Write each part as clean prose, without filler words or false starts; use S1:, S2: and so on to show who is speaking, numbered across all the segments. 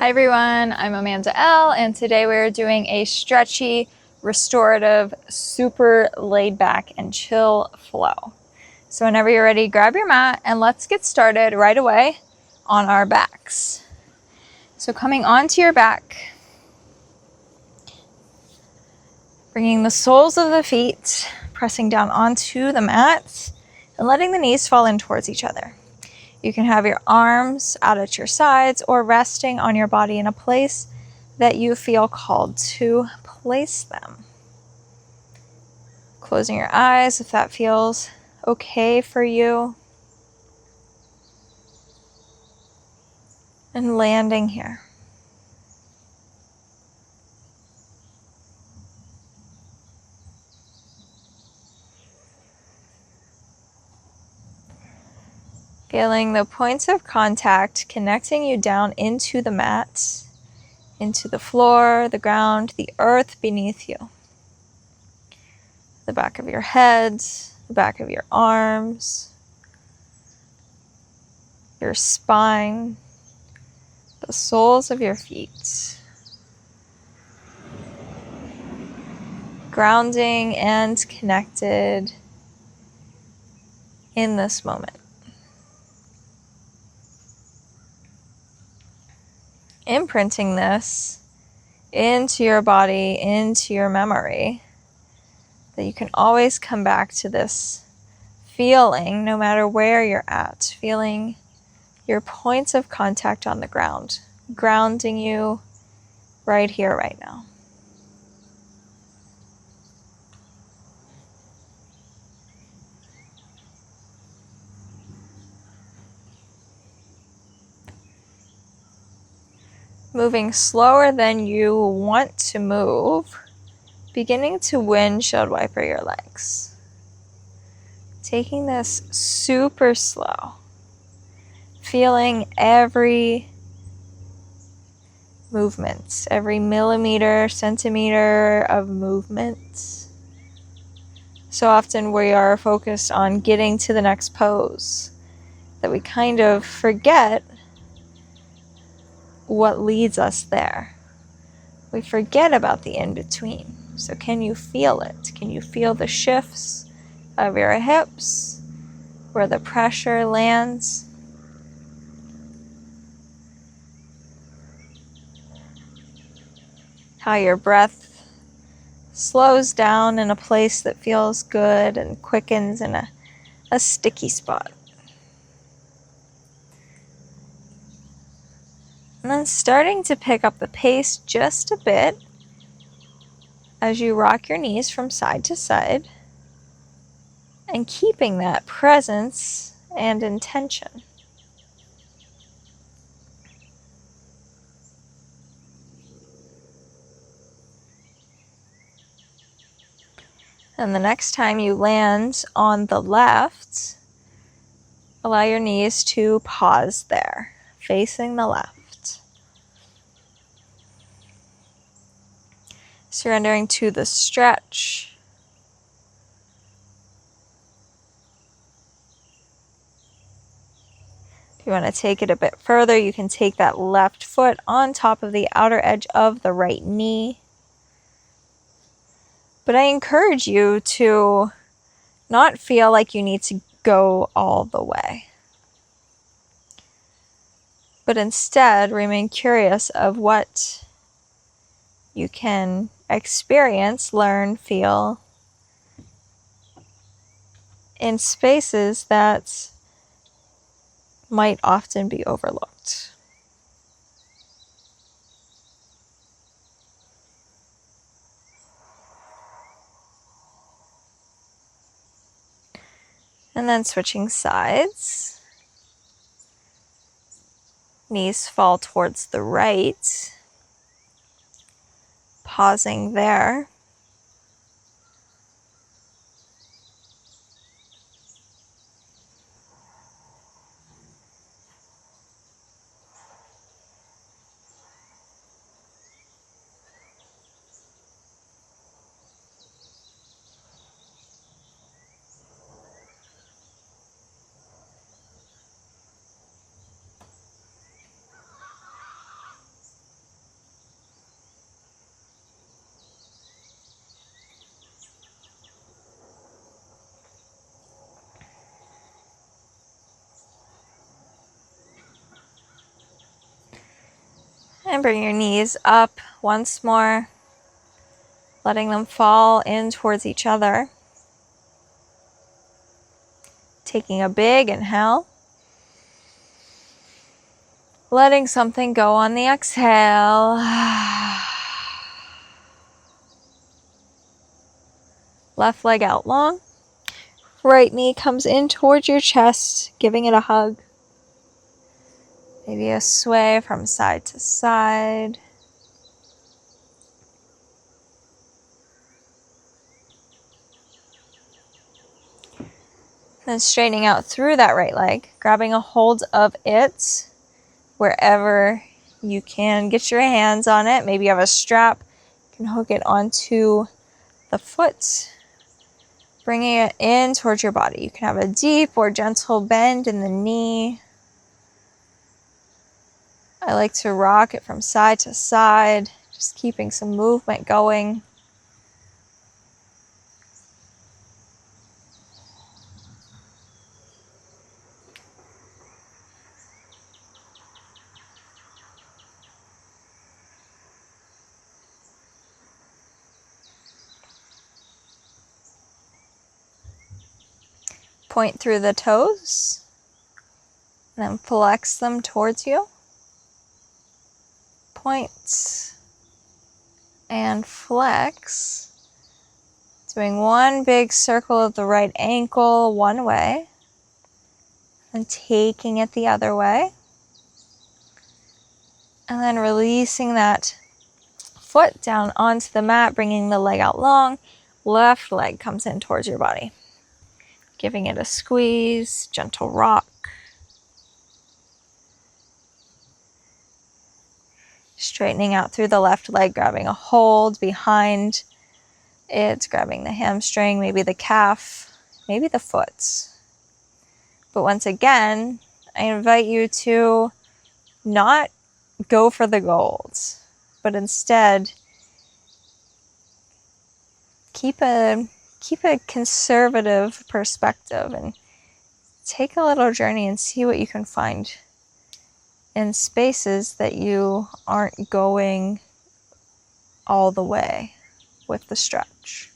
S1: Hi everyone, I'm Amanda L, and today we're doing a stretchy, restorative, super laid back and chill flow. So whenever you're ready, grab your mat and let's get started right away on our backs. So coming onto your back, bringing the soles of the feet, pressing down onto the mat and letting the knees fall in towards each other. You can have your arms out at your sides or resting on your body in a place that you feel called to place them. Closing your eyes if that feels okay for you. And landing here. Feeling the points of contact connecting you down into the mat, into the floor, the ground, the earth beneath you. The back of your head, the back of your arms, your spine, the soles of your feet. Grounding and connected in this moment. Imprinting this into your body, into your memory, that you can always come back to this feeling no matter where you're at, feeling your points of contact on the ground, grounding you right here, right now. Moving slower than you want to move, beginning to windshield wiper your legs. Taking this super slow, feeling every movement, every millimeter, centimeter of movement. So often we are focused on getting to the next pose that we kind of forget what leads us there. We forget about the in-between. So can you feel it? Can you feel the shifts of your hips, where the pressure lands? How your breath slows down in a place that feels good and quickens in a sticky spot. And then starting to pick up the pace just a bit as you rock your knees from side to side and keeping that presence and intention. And the next time you land on the left, allow your knees to pause there, facing the left. Surrendering to the stretch. If you want to take it a bit further, you can take that left foot on top of the outer edge of the right knee. But I encourage you to not feel like you need to go all the way, but instead remain curious of what you can experience, learn, feel in spaces that might often be overlooked. And then switching sides. Knees fall towards the right. Pausing there. And bring your knees up once more, letting them fall in towards each other. Taking a big inhale. Letting something go on the exhale. Left leg out long. Right knee comes in towards your chest, giving it a hug. Maybe a sway from side to side. Then straightening out through that right leg, grabbing a hold of it wherever you can. Get your hands on it. Maybe you have a strap. You can hook it onto the foot. Bringing it in towards your body. You can have a deep or gentle bend in the knee. I like to rock it from side to side, just keeping some movement going. Point through the toes, and then flex them towards you. Point and flex. Doing one big circle of the right ankle one way, and taking it the other way. And then releasing that foot down onto the mat, bringing the leg out long. Left leg comes in towards your body. Giving it a squeeze, gentle rock. Straightening out through the left leg, grabbing a hold behind it, grabbing the hamstring, maybe the calf, maybe the foot. But once again, I invite you to not go for the gold, but instead keep a conservative perspective and take a little journey and see what you can find in spaces that you aren't going all the way with the stretch.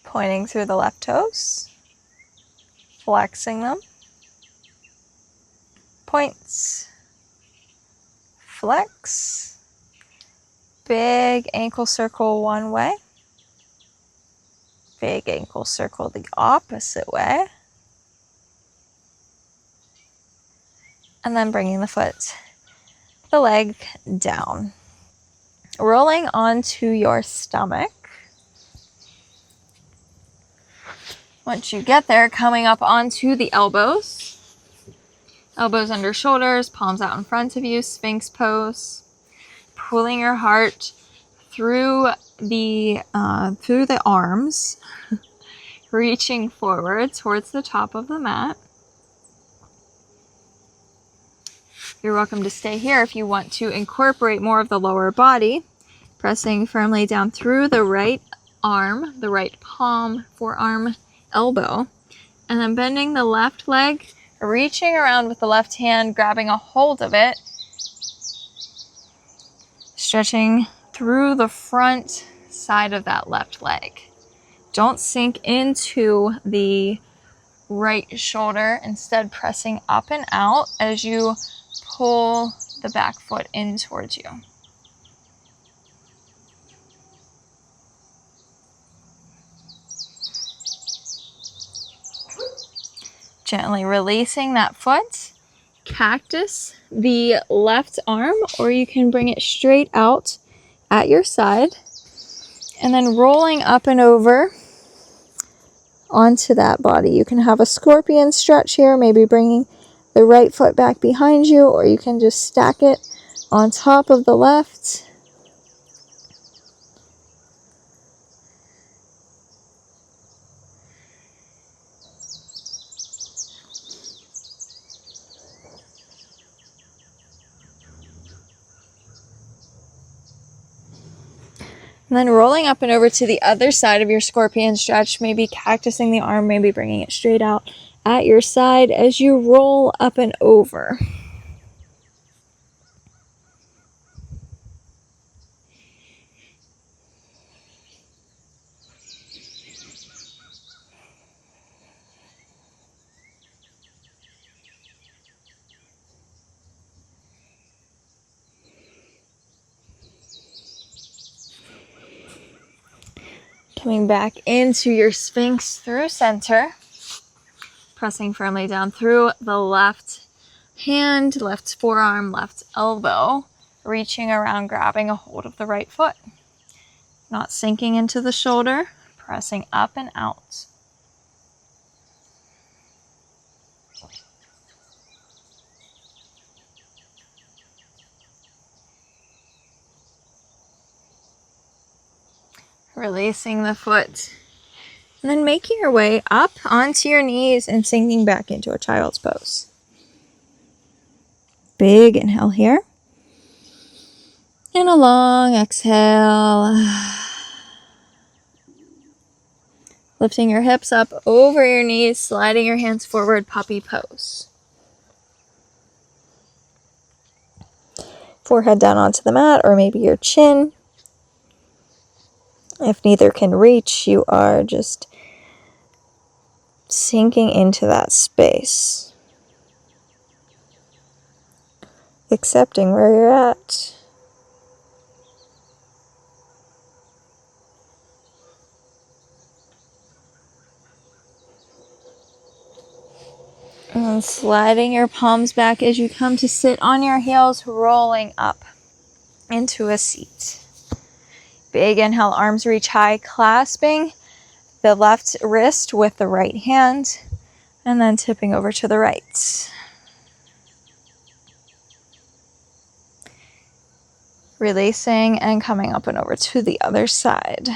S1: Pointing through the left toes, flexing them. Points, flex, big ankle circle one way, big ankle circle the opposite way, and then bringing the leg down. Rolling onto your stomach. Once you get there, coming up onto the elbows. Elbows under shoulders, palms out in front of you, Sphinx pose. Pulling your heart through the arms, reaching forward towards the top of the mat. You're welcome to stay here if you want to incorporate more of the lower body, pressing firmly down through the right arm, the right palm, forearm, elbow, and then bending the left leg, reaching around with the left hand, grabbing a hold of it, stretching through the front side of that left leg. Don't sink into the right shoulder, instead pressing up and out as you pull the back foot in towards you. Gently releasing that foot. Cactus the left arm, or you can bring it straight out at your side. And then rolling up and over onto that body. You can have a scorpion stretch here, maybe bringing the right foot back behind you, or you can just stack it on top of the left. And then rolling up and over to the other side of your scorpion stretch, maybe cactusing the arm, maybe bringing it straight out at your side as you roll up and over. Coming back into your Sphinx through center, pressing firmly down through the left hand, left forearm, left elbow, reaching around, grabbing a hold of the right foot. Not sinking into the shoulder, pressing up and out. Releasing the foot. And then making your way up onto your knees and sinking back into a child's pose. Big inhale here. And a long exhale. Lifting your hips up over your knees, sliding your hands forward, puppy pose. Forehead down onto the mat, or maybe your chin. If neither can reach, you are just sinking into that space. Accepting where you're at. And then sliding your palms back as you come to sit on your heels, rolling up into a seat. Big inhale, arms reach high, clasping the left wrist with the right hand, and then tipping over to the right. Releasing and coming up and over to the other side.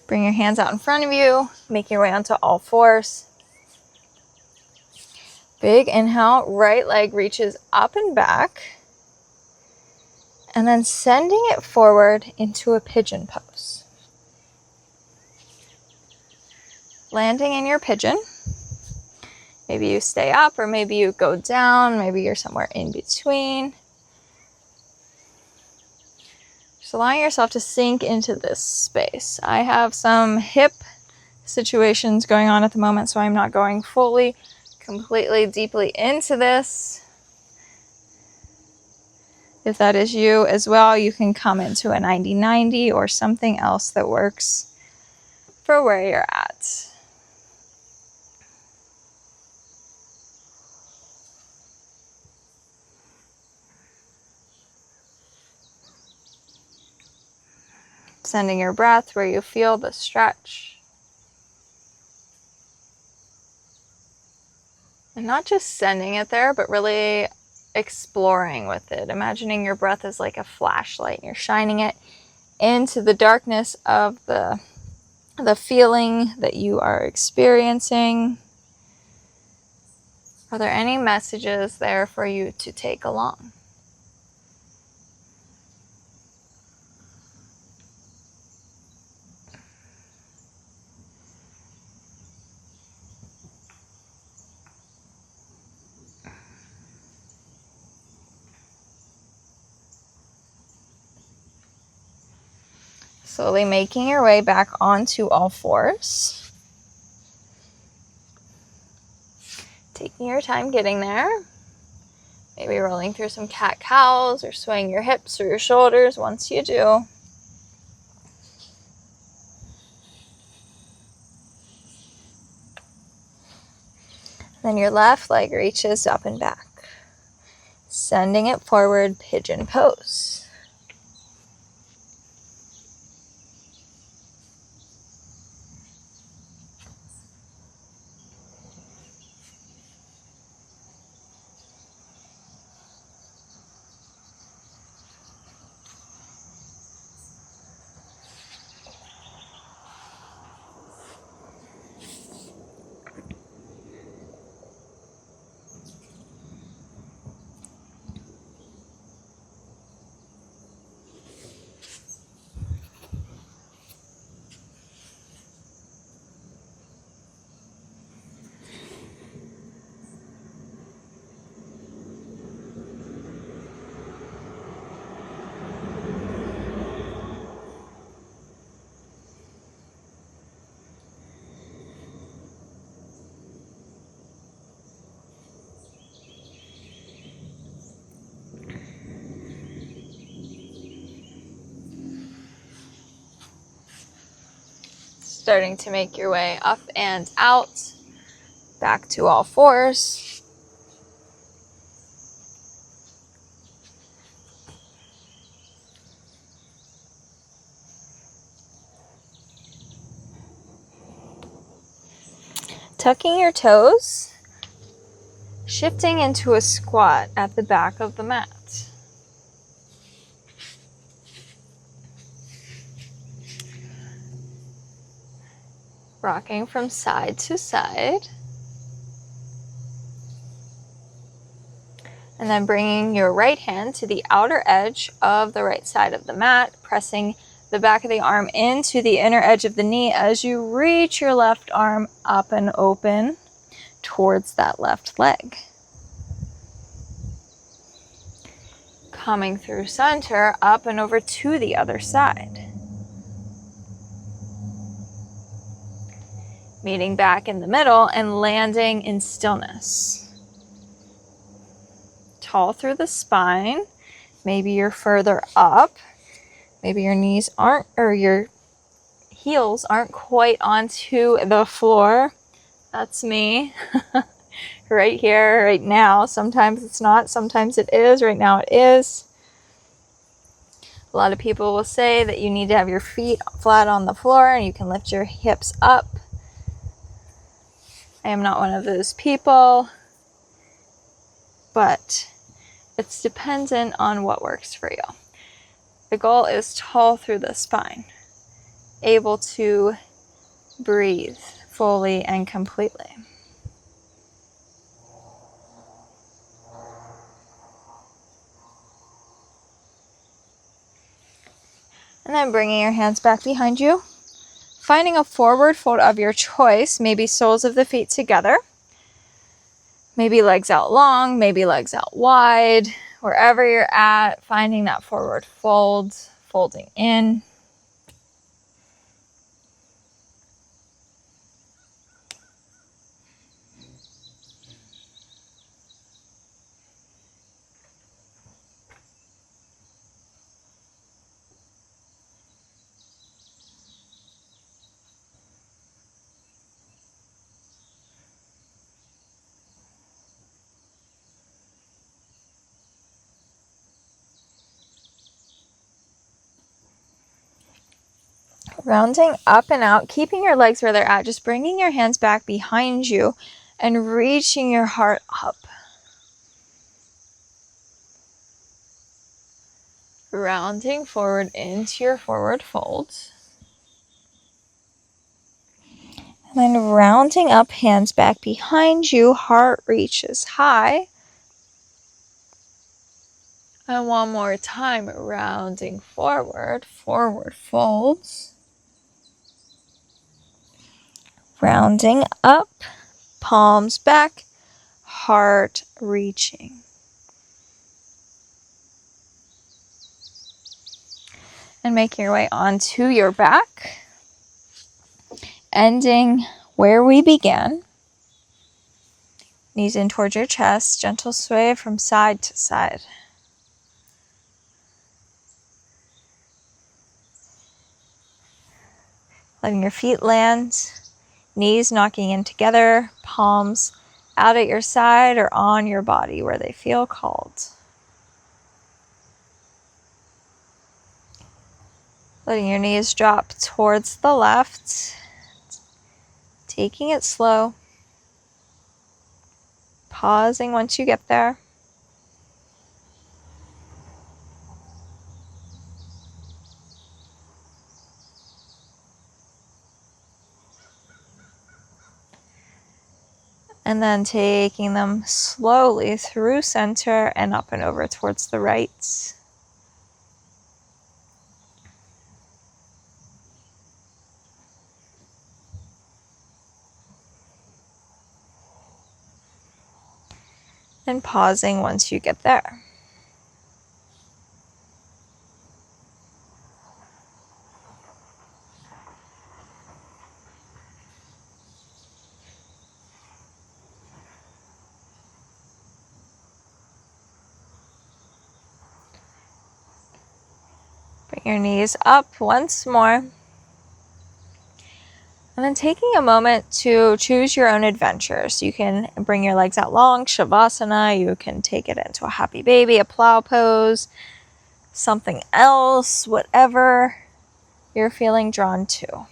S1: Bring your hands out in front of you, make your way onto all fours. Big inhale, right leg reaches up and back, and then sending it forward into a pigeon pose. Landing in your pigeon. Maybe you stay up, or maybe you go down, maybe you're somewhere in between. Just allowing yourself to sink into this space. I have some hip situations going on at the moment, so I'm not going fully, completely, deeply into this. If that is you as well, you can come into a 90-90 or something else that works for where you're at. Sending your breath where you feel the stretch. And not just sending it there, but really exploring with it. Imagining your breath as like a flashlight and you're shining it into the darkness of the feeling that you are experiencing. Are there any messages there for you to take along? Slowly making your way back onto all fours. Taking your time getting there. Maybe rolling through some cat-cows or swaying your hips or your shoulders once you do. Then your left leg reaches up and back. Sending it forward, pigeon pose. Starting to make your way up and out, back to all fours. Tucking your toes, shifting into a squat at the back of the mat. Rocking from side to side. And then bringing your right hand to the outer edge of the right side of the mat, pressing the back of the arm into the inner edge of the knee as you reach your left arm up and open towards that left leg. Coming through center, up and over to the other side. Meeting back in the middle and landing in stillness. Tall through the spine. Maybe you're further up. Maybe your knees aren't, or your heels aren't quite onto the floor. That's me. Right here, right now. Sometimes it's not, sometimes it is. Right now it is. A lot of people will say that you need to have your feet flat on the floor and you can lift your hips up. I am not one of those people, but it's dependent on what works for you. The goal is tall through the spine, able to breathe fully and completely. And then bringing your hands back behind you, finding a forward fold of your choice, maybe soles of the feet together, maybe legs out long, maybe legs out wide, wherever you're at, finding that forward fold, folding in. Rounding up and out, keeping your legs where they're at, just bringing your hands back behind you and reaching your heart up. Rounding forward into your forward fold. And then rounding up, hands back behind you, heart reaches high. And one more time, rounding forward, forward folds. Rounding up, palms back, heart reaching. And making your way onto your back, ending where we began. Knees in towards your chest, gentle sway from side to side. Letting your feet land, knees knocking in together, palms out at your side or on your body where they feel called. Letting your knees drop towards the left, taking it slow, pausing once you get there. And then taking them slowly through center and up and over towards the right. And pausing once you get there. Bring your knees up once more. And then taking a moment to choose your own adventure. So you can bring your legs out long, Shavasana. You can take it into a happy baby, a plow pose, something else, whatever you're feeling drawn to.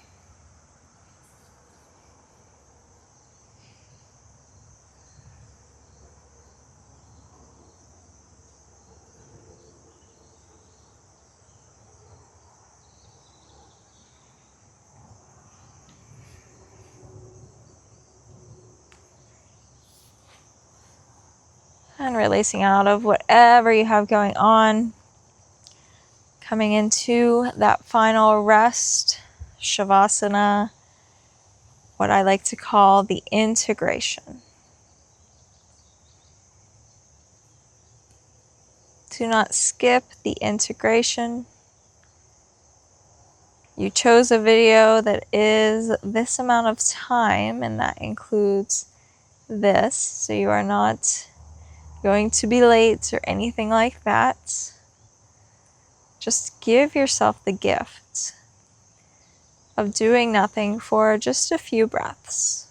S1: And releasing out of whatever you have going on. Coming into that final rest, Shavasana, what I like to call the integration. Do not skip the integration. You chose a video that is this amount of time, and that includes this, so you are not going to be late or anything like that. Just give yourself the gift of doing nothing for just a few breaths.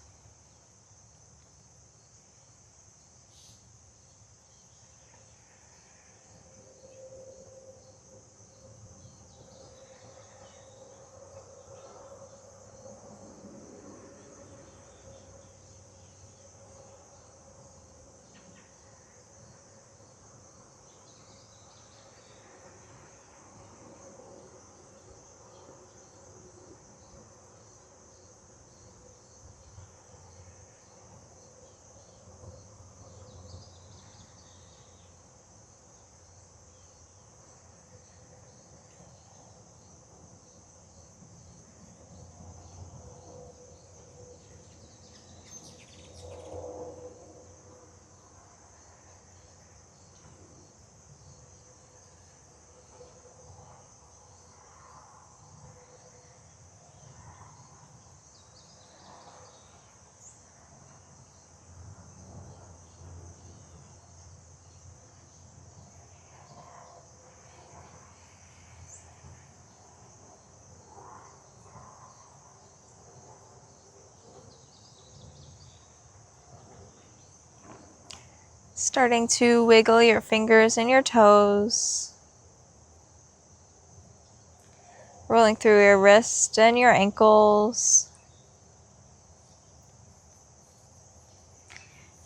S1: Starting to wiggle your fingers and your toes. Rolling through your wrists and your ankles.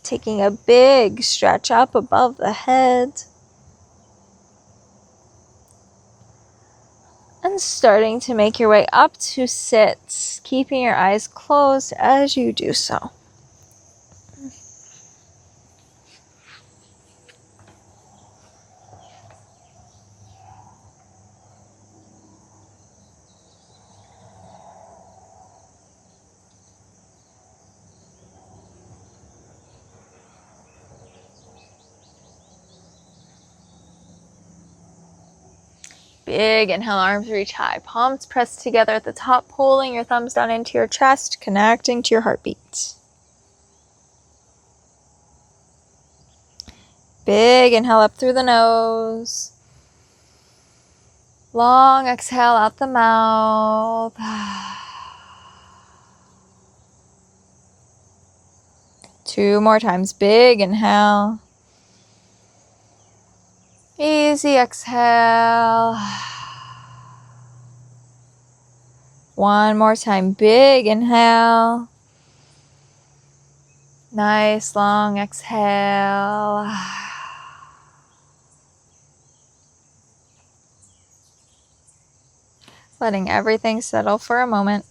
S1: Taking a big stretch up above the head. And starting to make your way up to sit, keeping your eyes closed as you do so. Big inhale, arms reach high, palms pressed together at the top, pulling your thumbs down into your chest, connecting to your heartbeat. Big inhale up through the nose. Long exhale out the mouth. 2 more times. Big inhale. Easy exhale. 1 more time. Big inhale. Nice long exhale. Letting everything settle for a moment.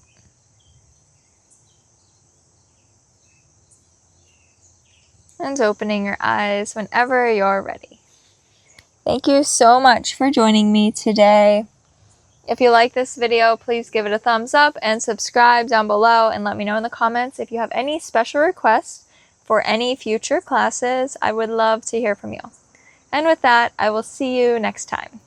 S1: And opening your eyes whenever you're ready. Thank you so much for joining me today. If you like this video, please give it a thumbs up and subscribe down below, and let me know in the comments if you have any special requests for any future classes. I would love to hear from you. And with that, I will see you next time.